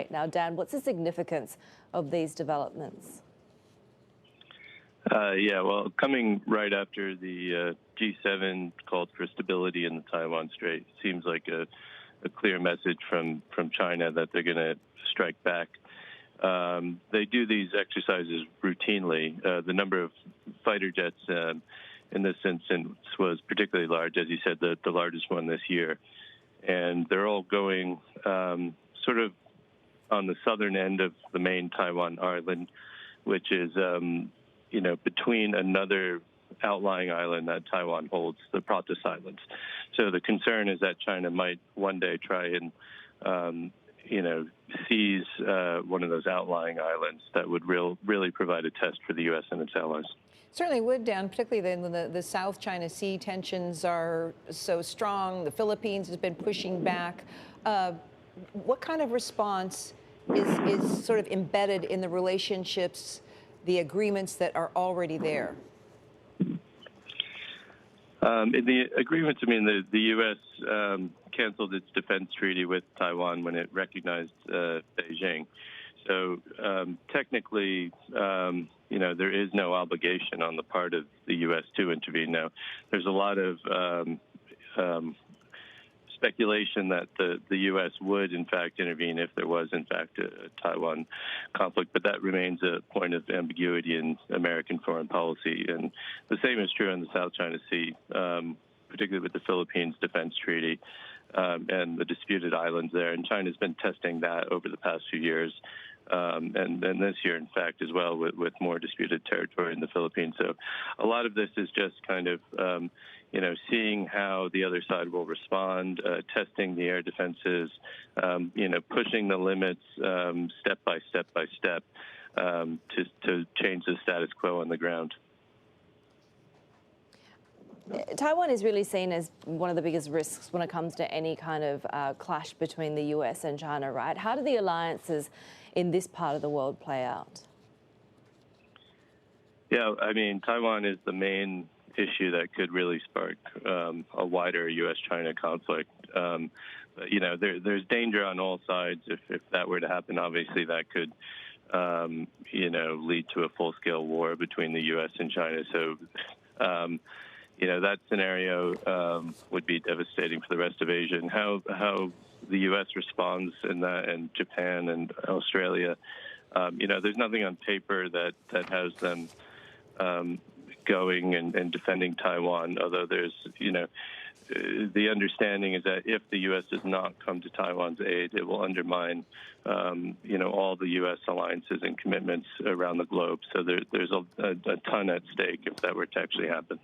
Now, Dan, what's the significance of these developments? Yeah, well, coming right after the G7 called for stability in the Taiwan Strait, seems like a clear message from China that they're going to strike back. They do these exercises routinely. The number of fighter jets in this instance was particularly large, as you said, the largest one this year. And they're all going sort of on the southern end of the main Taiwan island, which is between another outlying island that Taiwan holds, the Pratas Islands. So the concern is that China might one day try and, seize one of those outlying islands that would really provide a test for the U.S. and its allies. Certainly would, Dan, particularly when the South China Sea tensions are so strong. The Philippines has been pushing back. What kind of response is sort of embedded in the relationships, the agreements that are already there? In the agreements, the U.S. canceled its defense treaty with Taiwan when it recognized Beijing. So technically, there is no obligation on the part of the U.S. to intervene. Now, there's a lot of speculation that the U.S. would, in fact, intervene if there was, in fact, a Taiwan conflict, but that remains a point of ambiguity in American foreign policy. And the same is true in the South China Sea, particularly with the Philippines defense treaty and the disputed islands there. And China's been testing that over the past few years. And this year, in fact, as well, with more disputed territory in the Philippines. So a lot of this is just kind of, seeing how the other side will respond, testing the air defenses, pushing the limits step by step to change the status quo on the ground. Taiwan is really seen as one of the biggest risks when it comes to any kind of clash between the US and China, right? How do the alliances in this part of the world play out? Yeah, Taiwan is the main issue that could really spark a wider U.S.-China conflict. There's danger on all sides. If that were to happen, obviously that could, lead to a full-scale war between the U.S. and China. So, that scenario would be devastating for the rest of Asia. And how the U.S. responds in that, and Japan and Australia, there's nothing on paper that has them going and defending Taiwan, although there's, the understanding is that if the U.S. does not come to Taiwan's aid, it will undermine, all the U.S. alliances and commitments around the globe. So there's a ton at stake if that were to actually happen.